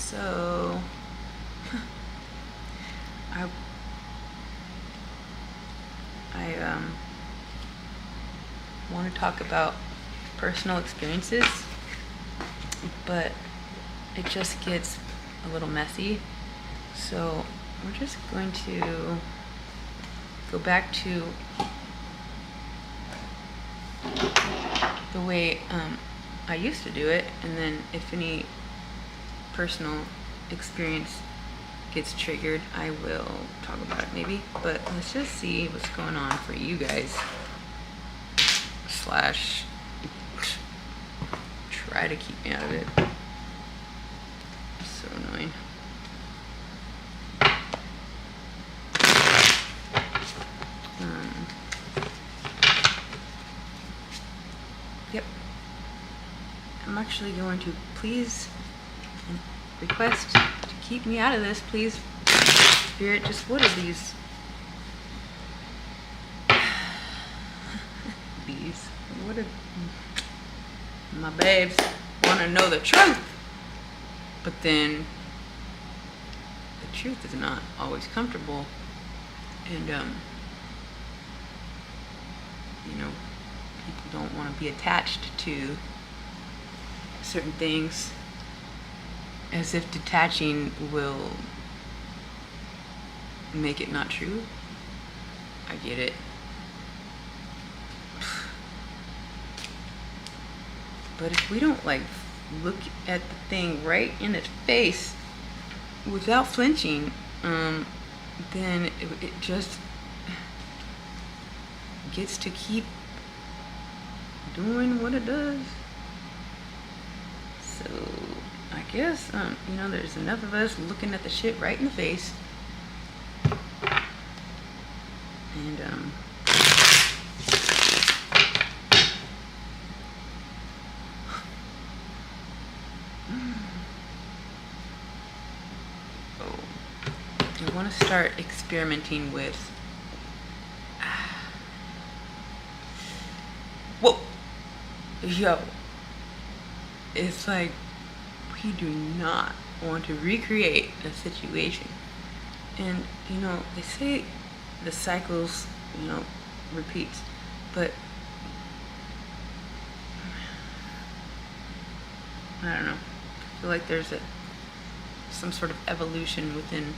So I want to talk about personal experiences, but it just gets a little messy. So we're just going to go back to the way I used to do it, and then if any personal experience gets triggered, I will talk about it maybe. But let's just see what's going on for you guys. Slash try to keep me out of it. So annoying. Yep. I'm actually going to please request to keep me out of this, please. Spirit, just what are these? What are my babes want to know the truth, but then the truth is not always comfortable, and people don't want to be attached to certain things, as if detaching will make it not true. I get it. But if we don't look at the thing right in its face without flinching, then it just gets to keep doing what it does. So I guess there's enough of us looking at the shit right in the face, and I want to start experimenting with it's like we do not want to recreate a situation, and they say the cycles repeats, but I don't know, I feel like there's some sort of evolution within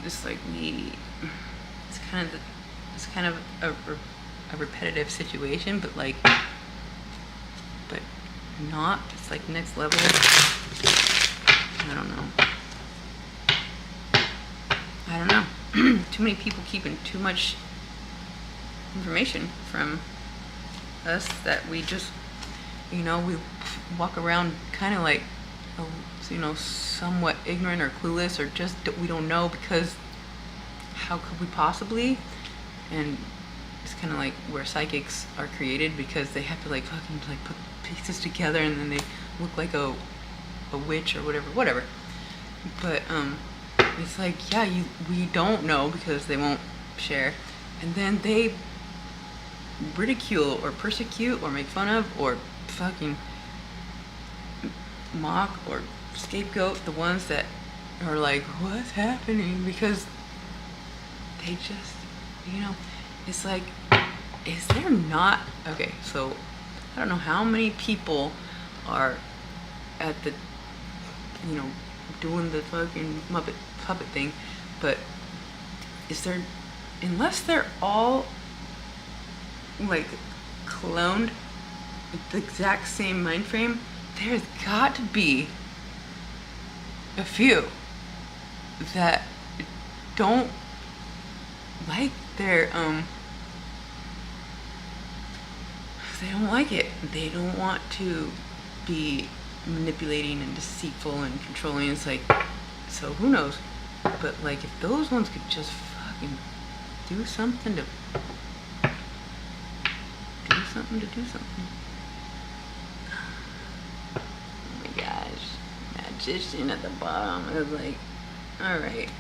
just me. It's kind of a repetitive situation, but not. It's next level. I don't know. Too many people keeping too much information from us that we just we walk around kind of somewhat ignorant or clueless, or just we don't know, because how could we possibly? And it's kind of where psychics are created, because they have to fucking put pieces together, and then they look like a witch or whatever. But it's we don't know because they won't share, and then they ridicule or persecute or make fun of or fucking mock or scapegoat the ones that are what's happening, because they just it's is there not okay, so I don't know how many people are at the doing the fucking Muppet puppet thing, but is there, unless they're all cloned with the exact same mind frame, there's got to be a few that don't like their they don't like it. They don't want to be manipulating and deceitful and controlling. It's so who knows? But if those ones could just fucking do something. Oh my gosh. Magician at the bottom is alright.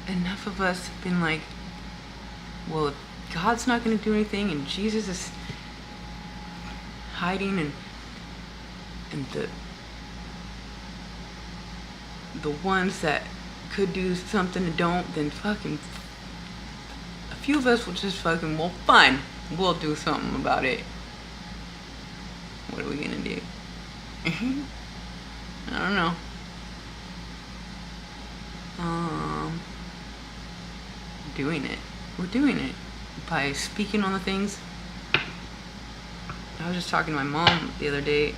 Enough of us have been well, if God's not going to do anything, and Jesus is hiding, and and the ones that could do something and don't, then fucking a few of us will just fucking, well, fine, we'll do something about it. What are we gonna do? I don't know. Doing it. We're doing it by speaking on the things. I was just talking to my mom the other day,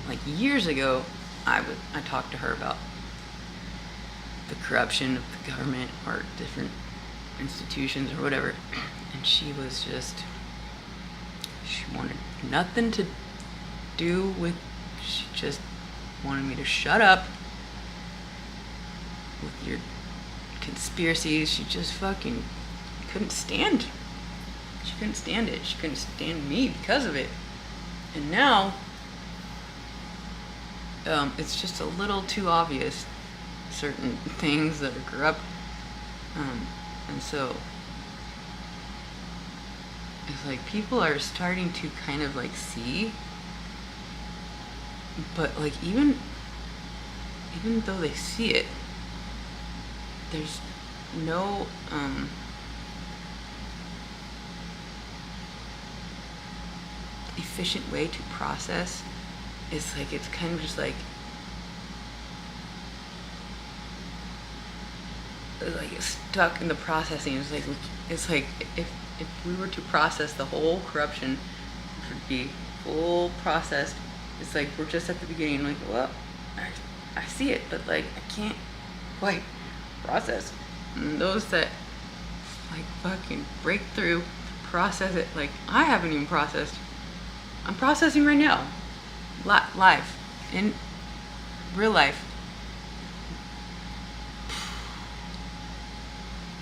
like years ago. I talked to her about the corruption of the government or different institutions or whatever, and she wanted nothing to do with. She just wanted me to shut up with your conspiracies. She just fucking couldn't stand. She couldn't stand it. She couldn't stand me because of it. And now, it's just a little too obvious, certain things that are corrupt. And so, it's like people are starting to kind of like see, but like even though they see it, there's no efficient way to process. It's like it's kind of just like it's stuck in the processing. It's like if we were to process the whole corruption, which would be full processed, it's like we're just at the beginning, like, well, I see it, but like I can't quite process. And those that like fucking break through, process it, like I haven't even processed. I'm processing right now, live, in real life.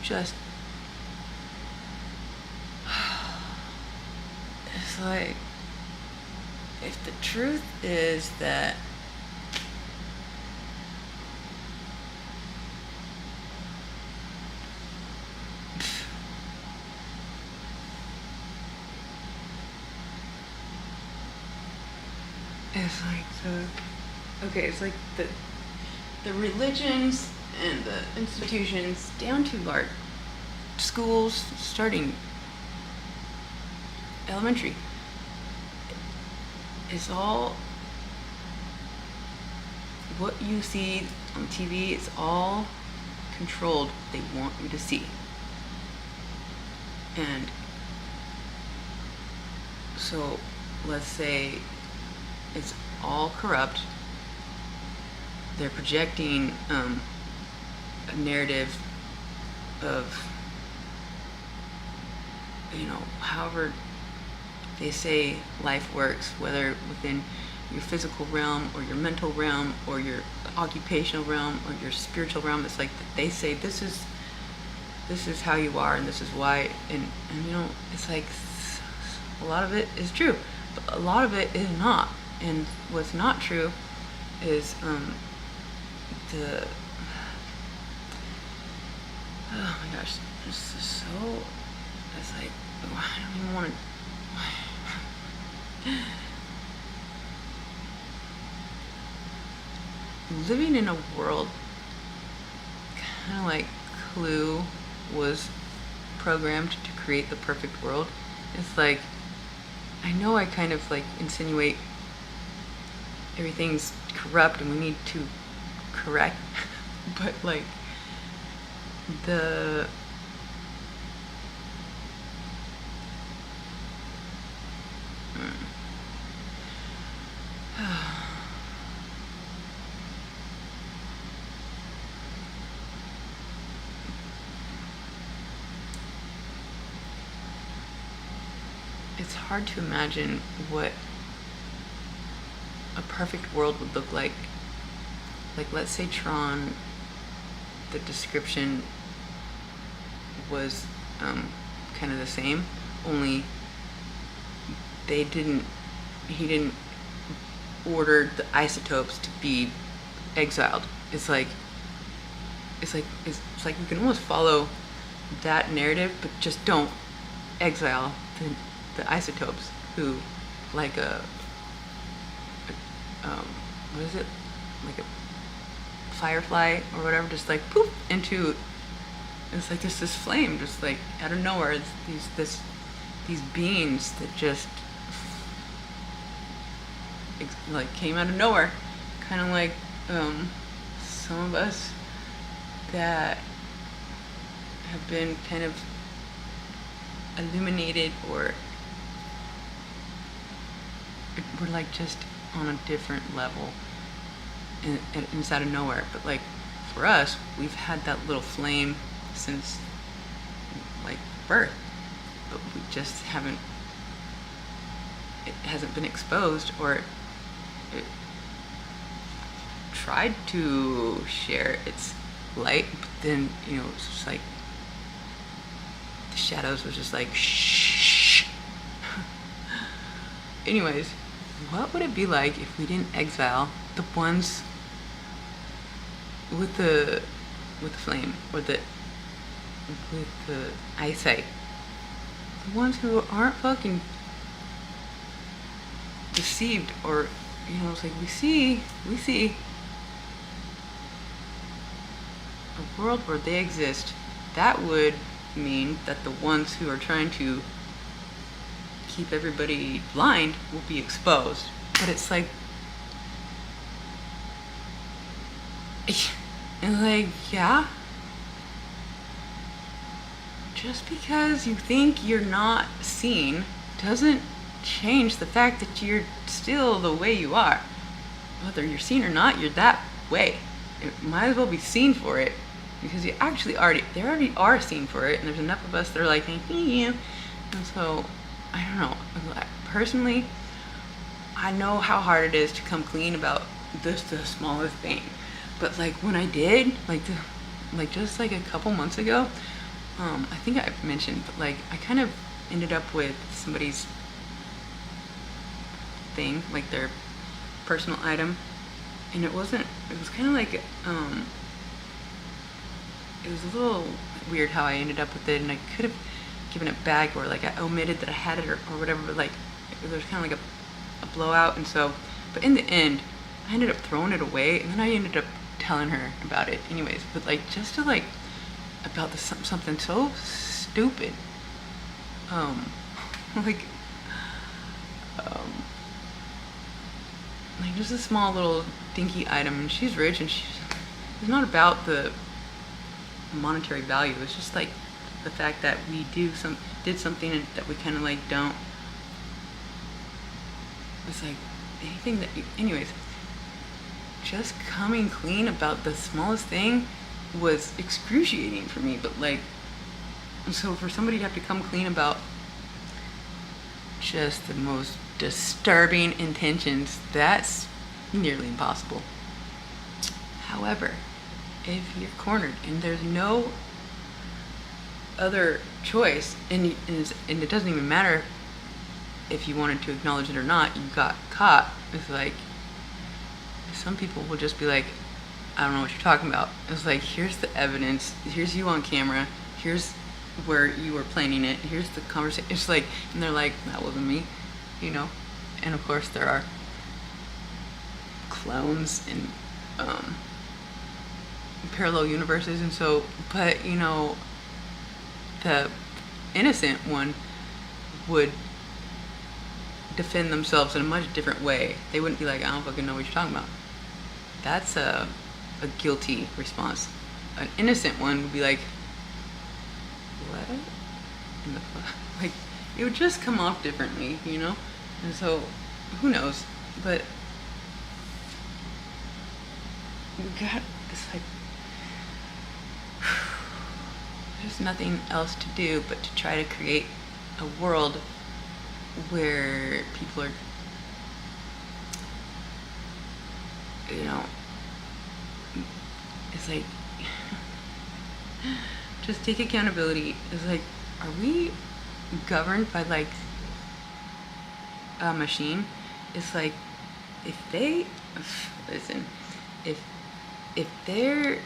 Just, it's like, if the truth is that it's like it's like the religions and the institutions down to our schools, starting elementary, it's all what you see on TV. It's all controlled. They want you to see. And so let's say it's all corrupt. They're projecting a narrative of, however they say life works, whether within your physical realm or your mental realm or your occupational realm or your spiritual realm. It's like they say this is how you are and this is why, and it's like a lot of it is true, but a lot of it is not. And what's not true is oh my gosh, this is so, it's like, I don't even want to, living in a world kind of like Clue was programmed to create the perfect world. It's like, I know I kind of like insinuate everything's corrupt and we need to correct, but like the it's hard to imagine what a perfect world would look like. Like, let's say Tron, the description was kind of the same, only he didn't order the isotopes to be exiled. It's like we can almost follow that narrative, but just don't exile the isotopes, who, like a what is it, like a firefly or whatever, just like poof into, it's like just this flame, just like out of nowhere. It's these beings that just like came out of nowhere, kind of like some of us that have been kind of illuminated, or we're like just on a different level inside of nowhere. But like for us, we've had that little flame since like birth, but we just haven't, it hasn't been exposed, or it tried to share its light, but then, you know, it's just like the shadows was just like shh. Anyways, what would it be like if we didn't exile the ones with the flame, or with the eyesight, the ones who aren't fucking deceived, or, you know, it's like we see a world where they exist. That would mean that the ones who are trying to keep everybody blind will be exposed. But it's like, and like, yeah, just because you think you're not seen doesn't change the fact that you're still the way you are. Whether you're seen or not, you're that way. It might as well be seen for it, because you actually they already are seen for it, and there's enough of us that are like, you. And so, I don't know. Personally, I know how hard it is to come clean about the smallest thing. But like when I did, like just like a couple months ago, I think I've mentioned, but like I kind of ended up with somebody's thing, like their personal item, and it was kind of like, it was a little weird how I ended up with it, and I could have given it back, or like I omitted that I had it, or whatever, but like there was kind of like a blowout, and so, but in the end, I ended up throwing it away, and then I ended up telling her about it anyways, but like just to like, about something so stupid, like just a small little dinky item, and she's rich, and it's not about the monetary value, it's just like the fact that we did something that we kind of like don't, it's like anything that anyways, just coming clean about the smallest thing was excruciating for me. But like, so for somebody to have to come clean about just the most disturbing intentions, that's nearly impossible. However, if you're cornered and there's no other choice, and it doesn't even matter if you wanted to acknowledge it or not, you got caught. It's like, some people will just be like, I don't know what you're talking about. It's like, here's the evidence, here's you on camera, here's where you were planning it, here's the conversation. It's like, and they're like, that wasn't me, you know. And of course there are clones and parallel universes, and so, but you know, the innocent one would defend themselves in a much different way. They wouldn't be like, I don't fucking know what you're talking about. That's a guilty response. An innocent one would be like, what in the fuck? Like, it would just come off differently, you know. And so, who knows? But we got this, like, there's nothing else to do but to try to create a world where people are, you know, it's like, just take accountability. It's like, are we governed by like a machine? It's like, if they listen, if they're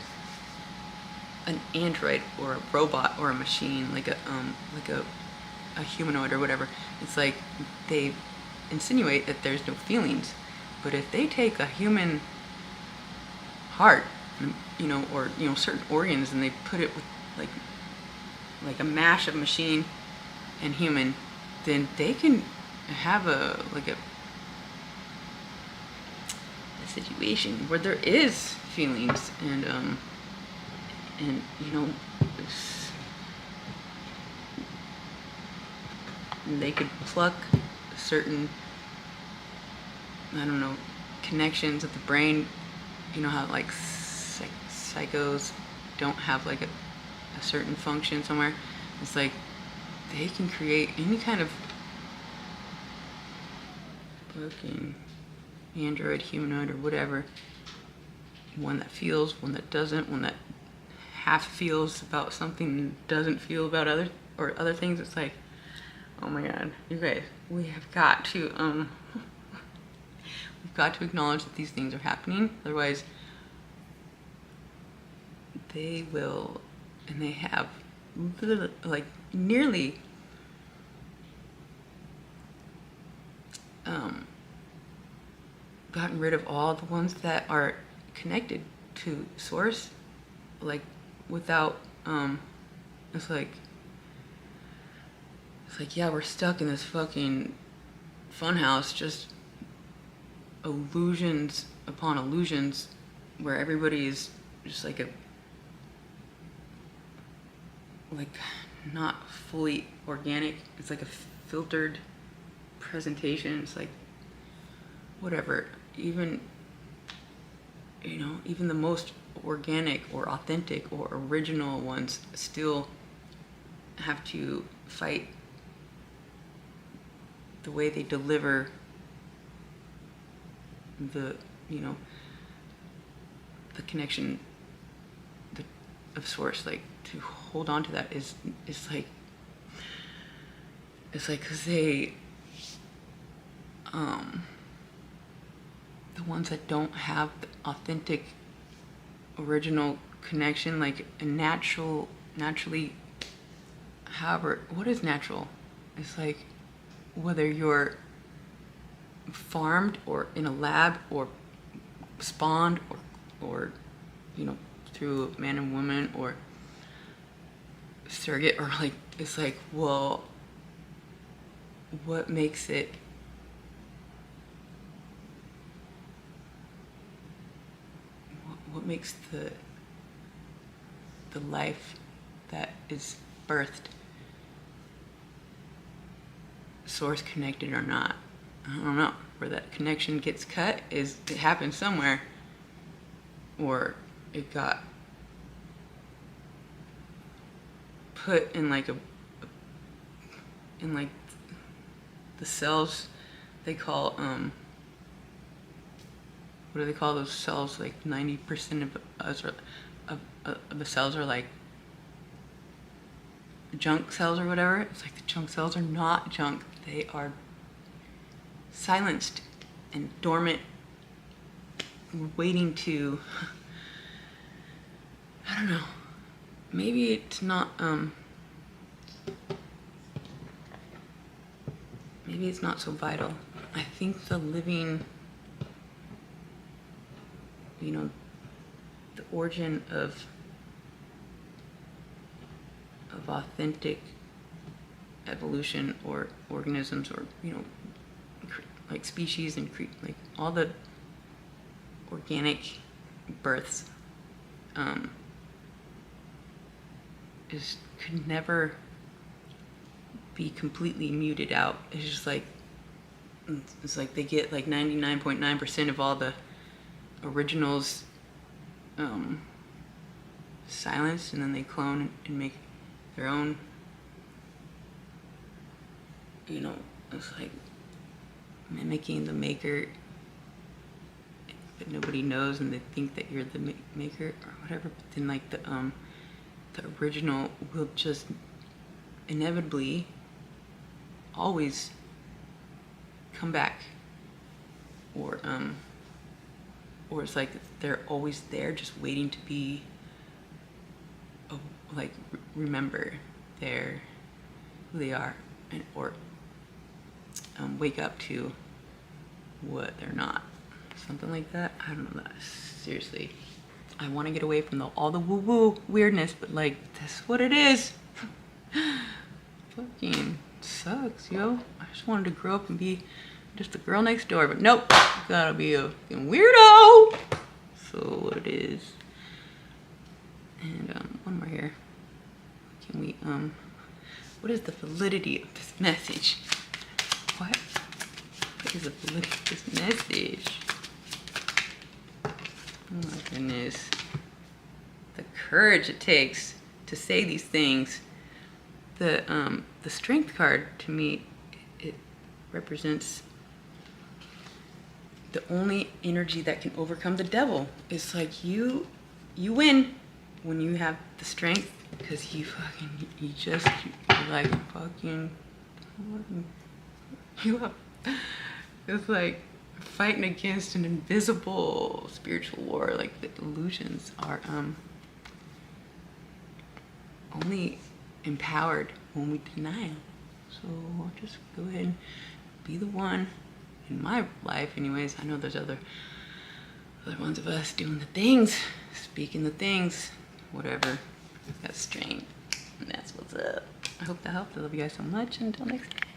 an android or a robot or a machine, like a humanoid or whatever, it's like they insinuate that there's no feelings. But if they take a human heart, or certain organs, and they put it with like a mash of machine and human, then they can have a situation where there is feelings and they could pluck certain, I don't know, connections of the brain. You know how like psychos don't have like a certain function somewhere. It's like they can create any kind of fucking android, humanoid, or whatever. One that feels, one that doesn't, one that half feels about something, doesn't feel about other things. It's like, oh my god, you guys, we have got to we've got to acknowledge that these things are happening. Otherwise, they will, and they have, like nearly gotten rid of all the ones that are connected to source, like without it's like yeah, we're stuck in this fucking funhouse, just illusions upon illusions, where everybody is just like not fully organic. It's like a filtered presentation. It's like whatever. Even the most organic or authentic or original ones still have to fight the way they deliver the connection of source. Like, to hold on to that is like, because they the ones that don't have the authentic original connection, like a naturally, however, what is natural? It's like whether you're farmed or in a lab or spawned or through man and woman or surrogate, or like, it's like, well, what makes it what makes the life that is birthed source connected or not? I don't know. Where that connection gets cut is, it happened somewhere, or it got put in like the cells they call what do they call those cells? Like 90% of us of the cells are like junk cells or whatever. It's like the junk cells are not junk. They are silenced and dormant, waiting to, I don't know, maybe it's not maybe it's not so vital. I think the living, the origin of authentic evolution, or organisms, or like species, and like all the organic births could never be completely muted out. It's just like, it's like they get like 99.9% of all the originals silenced, and then they clone and make their own. It's like mimicking the maker, but nobody knows, and they think that you're the maker or whatever. But then like the original will just inevitably always come back, or it's like they're always there, just waiting to be remember who they are, or wake up to what they're not. something like that. I don't know. Seriously, I want to get away from all the woo-woo weirdness, but like, that's what it is. Fucking sucks, yo. I just wanted to grow up and be just the girl next door, but nope, gotta be a fucking weirdo. So what it is. And one more here. Can we what is the validity of this message? What is the validity of this message? Oh my goodness. The courage it takes to say these things. The strength card, to me, it represents the only energy that can overcome the devil. It's like you win when you have the strength, because you're like fucking, you have, it's like fighting against an invisible spiritual war. Like, the illusions are only empowered when we deny them. So I'll just go ahead and be the one in my life anyways. I know there's other ones of us doing the things, speaking the things, whatever. Got strength, and that's what's up. I hope that helped. I love you guys so much. Until next time.